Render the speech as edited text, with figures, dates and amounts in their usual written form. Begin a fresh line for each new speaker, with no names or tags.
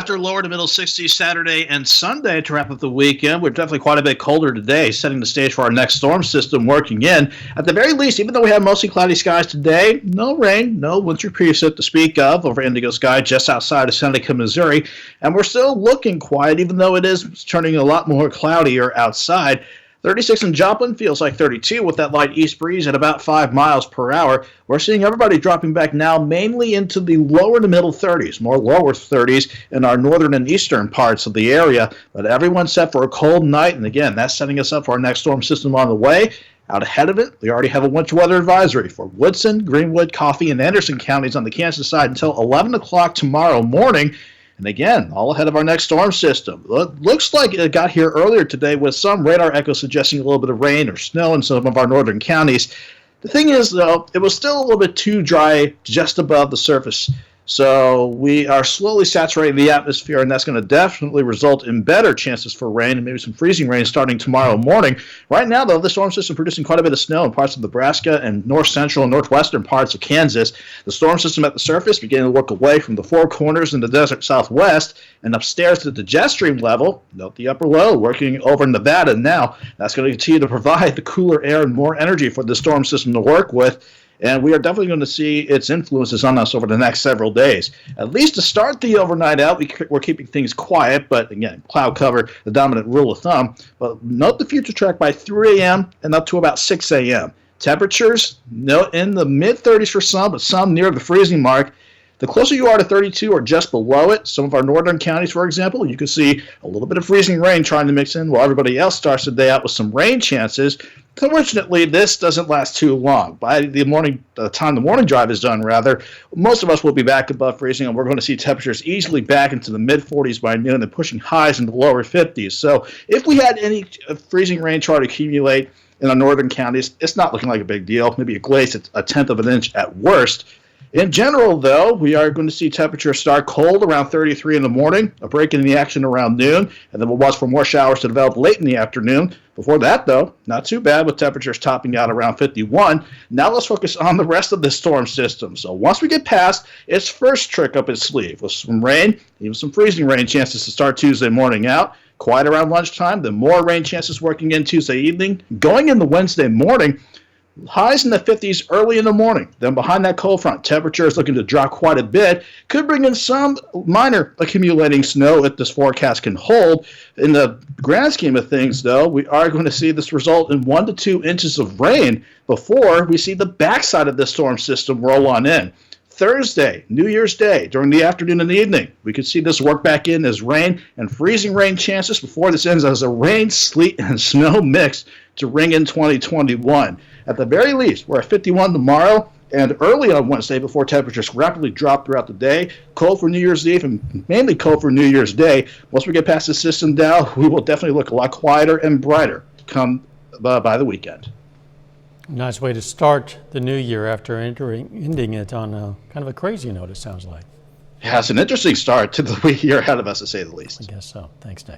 after lower to middle 60s Saturday and Sunday to wrap up the weekend. We're definitely quite a bit colder today, setting the stage for our next storm system working in. At the very least, even though we have mostly cloudy skies today, no rain, no winter precip to speak of over Indigo Sky just outside of Seneca, Missouri. And we're still looking quiet, even though it is turning a lot more cloudier outside. 36 in Joplin feels like 32 with that light east breeze at about 5 miles per hour. We're seeing everybody dropping back now mainly into the lower to middle 30s, more lower 30s in our northern and eastern parts of the area. But everyone's set for a cold night, and again, that's setting us up for our next storm system on the way. Out ahead of it, we already have a winter weather advisory for Woodson, Greenwood, Coffee, and Anderson counties on the Kansas side until 11 o'clock tomorrow morning. And again, all ahead of our next storm system. Looks like it got here earlier today with some radar echoes suggesting a little bit of rain or snow in some of our northern counties. The thing is, though, it was still a little bit too dry just above the surface. So we are slowly saturating the atmosphere, and that's going to definitely result in better chances for rain and maybe some freezing rain starting tomorrow morning. Right now, though, the storm system producing quite a bit of snow in parts of Nebraska and north central and northwestern parts of Kansas. The storm system at the surface beginning to work away from the Four Corners in the desert southwest and upstairs to the jet stream level. Note the upper low working over Nevada now. That's going to continue to provide the cooler air and more energy for the storm system to work with. And we are definitely going to see its influences on us over the next several days. At least to start the overnight out, we're keeping things quiet, but again, cloud cover, the dominant rule of thumb. But note the future track by 3 a.m. and up to about 6 a.m. Temperatures in the mid-30s for some, but some near the freezing mark. The closer you are to 32 or just below it, some of our northern counties, for example, you can see a little bit of freezing rain trying to mix in while everybody else starts the day out with some rain chances. Fortunately, this doesn't last too long. By the time the morning drive is done, most of us will be back above freezing, and we're going to see temperatures easily back into the mid-40s by noon and pushing highs into the lower 50s. So if we had any freezing rain try to accumulate in our northern counties, it's not looking like a big deal. Maybe a glaze at a tenth of an inch at worst. In general, though, we are going to see temperatures start cold around 33 in the morning, a break in the action around noon, and then we'll watch for more showers to develop late in the afternoon. Before that, though, not too bad with temperatures topping out around 51. Now let's focus on the rest of the storm system. So once we get past its first trick up its sleeve with some rain, even some freezing rain chances to start Tuesday morning out, quiet around lunchtime, then more rain chances working in Tuesday evening. Going into Wednesday morning, highs in the 50s early in the morning. Then behind that cold front, temperature is looking to drop quite a bit. Could bring in some minor accumulating snow if this forecast can hold. In the grand scheme of things, though, we are going to see this result in 1 to 2 inches of rain before we see the backside of this storm system roll on in. Thursday, New Year's Day, during the afternoon and the evening, we could see this work back in as rain and freezing rain chances before this ends as a rain, sleet, and snow mix to ring in 2021. At the very least, we're at 51 tomorrow and early on Wednesday before temperatures rapidly drop throughout the day. Cold for New Year's Eve and mainly cold for New Year's Day. Once we get past the system down, we will definitely look a lot quieter and brighter come by the weekend.
Nice way to start the new year after ending it on kind of a crazy note, it sounds like.
Yeah, it's an interesting start to the year ahead of us, to say the least.
I guess so. Thanks, Nick.